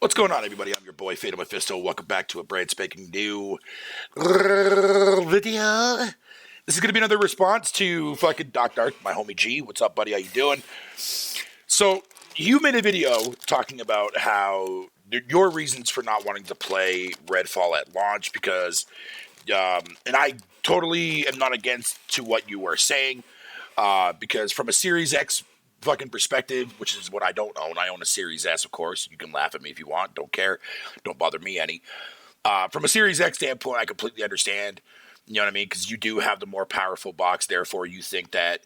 What's going on, everybody? I'm your boy, Fatal Mephisto. Welcome back to a brand spanking new video. This is going to be another response to fucking Doc Dark, my homie G. What's up, buddy? How you doing? So, you made a video talking about how your reasons for not wanting to play Redfall at launch because, and I totally am not against to what you were saying, because from a Series X fucking perspective, which is what I don't own. I own a Series S, of course. You can laugh at me if you want. Don't care. Don't bother me any. From a Series X standpoint, I completely understand. You know what I mean? Because you do have the more powerful box. Therefore, you think that,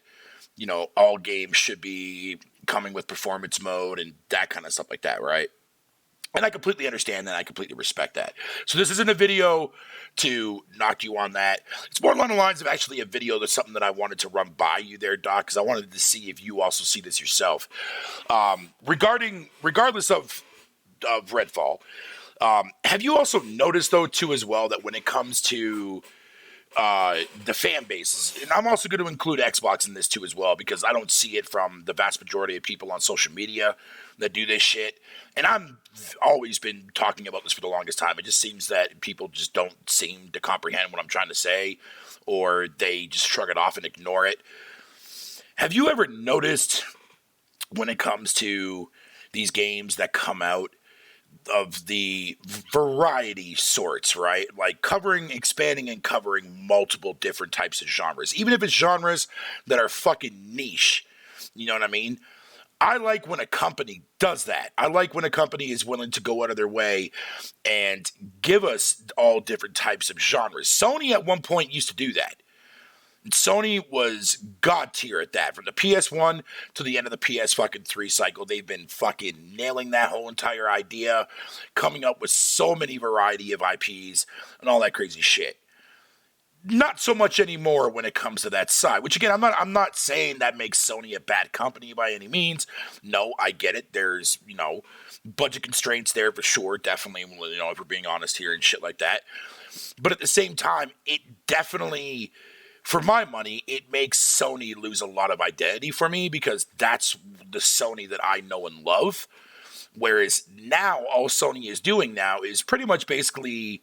you know, all games should be coming with performance mode and that kind of stuff like that, right? And I completely understand that. I completely respect that. So this isn't a video to knock you on that. It's more along the lines of actually a video that's something that I wanted to run by you there, Doc, because I wanted to see if you also see this yourself. Regardless of Redfall, have you also noticed, though, too, as well, that when it comes to the fan bases, and I'm also going to include Xbox in this too as well, because I don't see it from the vast majority of people on social media that do this shit. And I've always been talking about this for the longest time. It just seems that people just don't seem to comprehend what I'm trying to say, or they just shrug it off and ignore it. Have you ever noticed when it comes to these games that come out of the variety sorts, right? Like expanding and covering multiple different types of genres, even if it's genres that are fucking niche. You know what I mean? I like when a company does that. I like when a company is willing to go out of their way and give us all different types of genres. Sony at one point used to do that. Sony was god tier at that. From the PS1 to the end of the PS3 cycle, they've been fucking nailing that whole entire idea, coming up with so many variety of IPs and all that crazy shit. Not so much anymore when it comes to that side, which again, I'm not saying that makes Sony a bad company by any means. No, I get it. There's, you know, budget constraints there for sure. Definitely, you know, if we're being honest here and shit like that. But at the same time, it definitely, for my money, it makes Sony lose a lot of identity for me, because that's the Sony that I know and love. Whereas now, all Sony is doing now is pretty much basically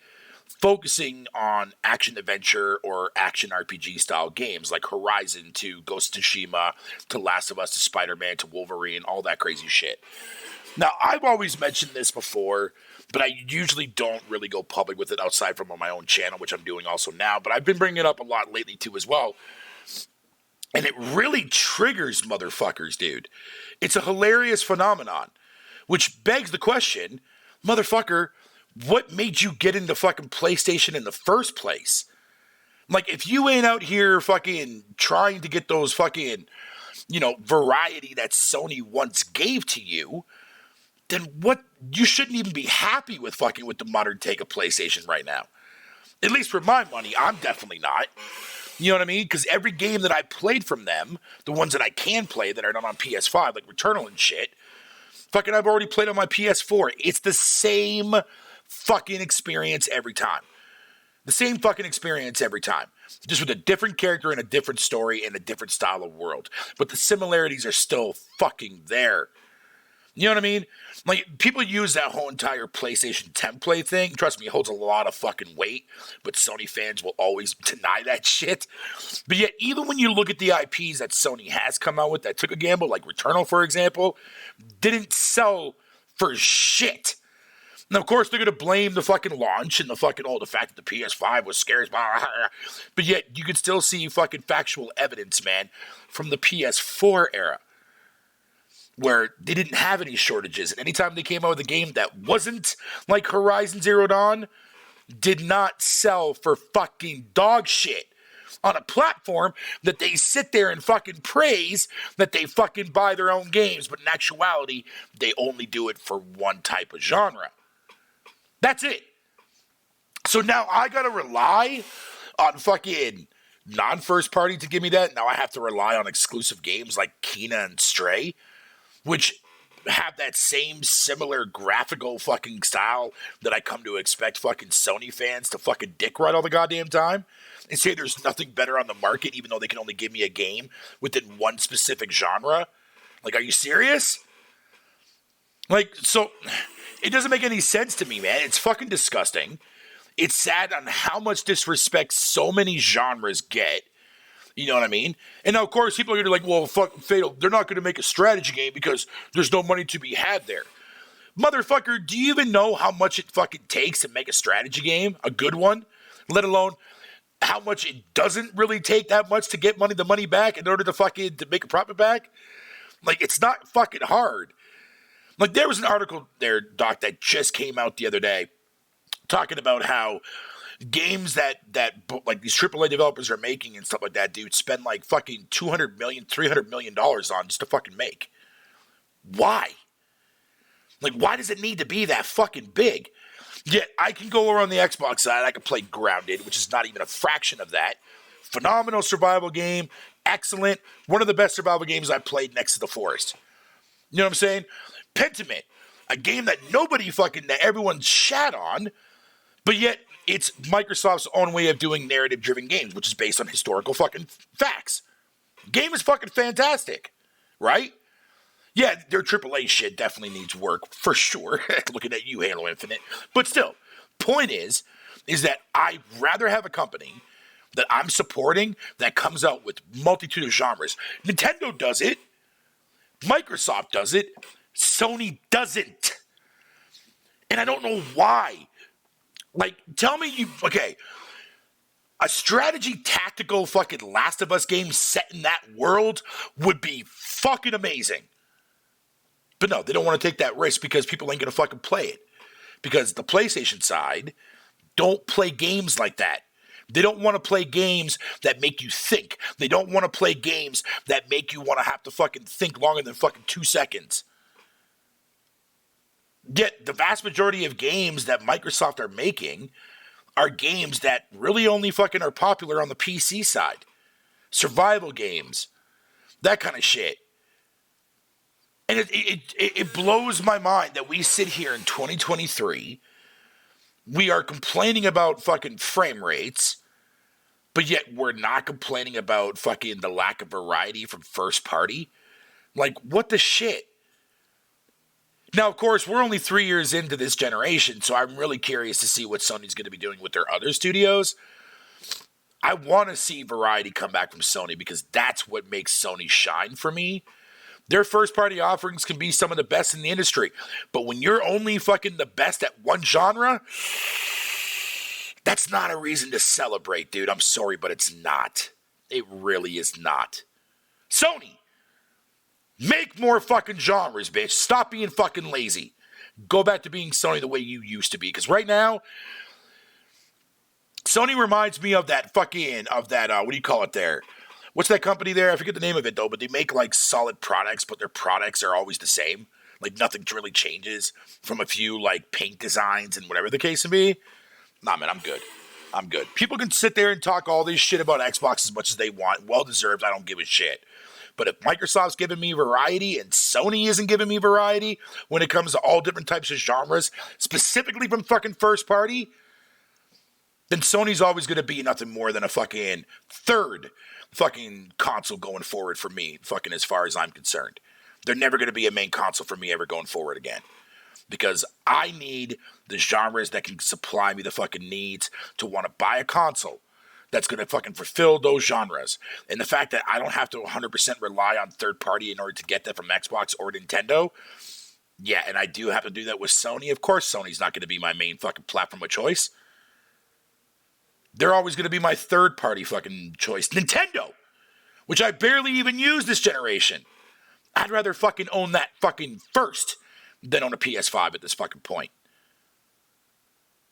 focusing on action adventure or action RPG style games like Horizon to Ghost of Tsushima to Last of Us to Spider-Man to Wolverine, all that crazy shit. Now, I've always mentioned this before, but I usually don't really go public with it outside from on my own channel, which I'm doing also now. But I've been bringing it up a lot lately too as well. And it really triggers motherfuckers, dude. It's a hilarious phenomenon, which begs the question, motherfucker, what made you get into fucking PlayStation in the first place? Like, if you ain't out here fucking trying to get those fucking, you know, variety that Sony once gave to you, then what, you shouldn't even be happy with fucking with the modern take of PlayStation right now. At least for my money, I'm definitely not. You know what I mean? Because every game that I played from them, the ones that I can play that are not on PS5, like Returnal and shit, fucking I've already played on my PS4. It's the same fucking experience every time. The same fucking experience every time. Just with a different character and a different story and a different style of world. But the similarities are still fucking there. You know what I mean? Like, people use that whole entire PlayStation template thing. Trust me, it holds a lot of fucking weight, but Sony fans will always deny that shit. But yet, even when you look at the IPs that Sony has come out with that took a gamble, like Returnal, for example, didn't sell for shit. Now, of course, they're going to blame the fucking launch and the fact that the PS5 was scarce. But yet, you can still see fucking factual evidence, man, from the PS4 era, where they didn't have any shortages. And anytime they came out with a game that wasn't like Horizon Zero Dawn, did not sell for fucking dog shit on a platform that they sit there and fucking praise that they fucking buy their own games. But in actuality, they only do it for one type of genre. That's it. So now I gotta rely on fucking non-first party to give me that. Now I have to rely on exclusive games like Kena and Stray, which have that same similar graphical fucking style that I come to expect fucking Sony fans to fucking dick ride all the goddamn time, and say there's nothing better on the market even though they can only give me a game within one specific genre. Like, are you serious? Like, so It doesn't make any sense to me, man. It's fucking disgusting. It's sad on how much disrespect so many genres get. You know what I mean? And now, of course, people are going to be like, well, fuck, Fatal, they're not going to make a strategy game because there's no money to be had there. Motherfucker, do you even know how much it fucking takes to make a strategy game? A good one? Let alone how much it doesn't really take that much to get the money back in order to make a profit back? Like, it's not fucking hard. Like, there was an article there, Doc, that just came out the other day talking about how games that like these AAA developers are making and stuff like that, dude, spend like fucking $200 million, $300 million on just to fucking make. Why? Like, why does it need to be that fucking big? Yet, I can go over on the Xbox side, I can play Grounded, which is not even a fraction of that. Phenomenal survival game, excellent, one of the best survival games I've played next to The Forest. You know what I'm saying? Pentiment, a game that that everyone shat on, but yet it's Microsoft's own way of doing narrative-driven games, which is based on historical fucking facts. Game is fucking fantastic, right? Yeah, their AAA shit definitely needs work, for sure. Looking at you, Halo Infinite. But still, point is that I'd rather have a company that I'm supporting that comes out with multitude of genres. Nintendo does it. Microsoft does it. Sony doesn't. And I don't know why. Like, tell me a strategy tactical fucking Last of Us game set in that world would be fucking amazing. But no, they don't want to take that risk because people ain't going to fucking play it. Because the PlayStation side don't play games like that. They don't want to play games that make you think. They don't want to play games that make you want to have to fucking think longer than fucking 2 seconds. Yet the vast majority of games that Microsoft are making are games that really only fucking are popular on the PC side. Survival games. That kind of shit. And it blows my mind that we sit here in 2023, we are complaining about fucking frame rates, but yet we're not complaining about fucking the lack of variety from first party. Like, what the shit? Now, of course, we're only 3 years into this generation, so I'm really curious to see what Sony's going to be doing with their other studios. I want to see variety come back from Sony because that's what makes Sony shine for me. Their first-party offerings can be some of the best in the industry. But when you're only fucking the best at one genre, that's not a reason to celebrate, dude. I'm sorry, but it's not. It really is not. Sony, make more fucking genres, bitch. Stop being fucking lazy. Go back to being Sony the way you used to be. Because right now, Sony reminds me of that what do you call it there? What's that company there? I forget the name of it, though, but they make, like, solid products, but their products are always the same. Like, nothing really changes from a few, like, paint designs and whatever the case may be. Nah, man, I'm good. I'm good. People can sit there and talk all this shit about Xbox as much as they want. Well-deserved. I don't give a shit. But if Microsoft's giving me variety and Sony isn't giving me variety when it comes to all different types of genres, specifically from fucking first party, then Sony's always going to be nothing more than a fucking third fucking console going forward for me, fucking as far as I'm concerned. They're never going to be a main console for me ever going forward again. Because I need the genres that can supply me the fucking needs to want to buy a console that's going to fucking fulfill those genres. And the fact that I don't have to 100% rely on third party in order to get that from Xbox or Nintendo. Yeah, and I do have to do that with Sony. Of course, Sony's not going to be my main fucking platform of choice. They're always going to be my third-party fucking choice. Nintendo, which I barely even use this generation. I'd rather fucking own that fucking first than own a PS5 at this fucking point.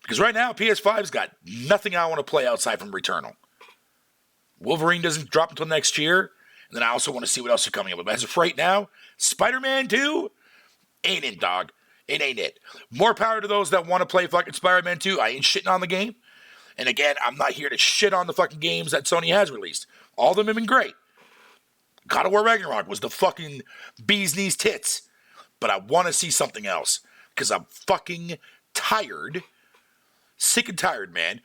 Because right now, PS5's got nothing I want to play outside from Returnal. Wolverine doesn't drop until next year. And then I also want to see what else is coming up. But as of right now, Spider-Man 2 ain't it, dog. It ain't it. More power to those that want to play fucking Spider-Man 2. I ain't shitting on the game. And again, I'm not here to shit on the fucking games that Sony has released. All of them have been great. God of War Ragnarok was the fucking bee's knees tits. But I want to see something else. Because I'm fucking tired. Sick and tired, man.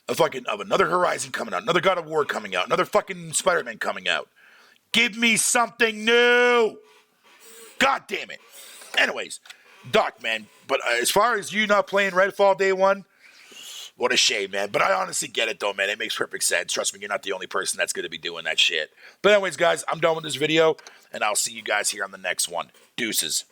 Of another Horizon coming out. Another God of War coming out. Another fucking Spider-Man coming out. Give me something new. God damn it. Anyways, Duck, man. But as far as you not playing Redfall day one, what a shame, man. But I honestly get it, though, man. It makes perfect sense. Trust me, you're not the only person that's going to be doing that shit. But anyways, guys, I'm done with this video, and I'll see you guys here on the next one. Deuces.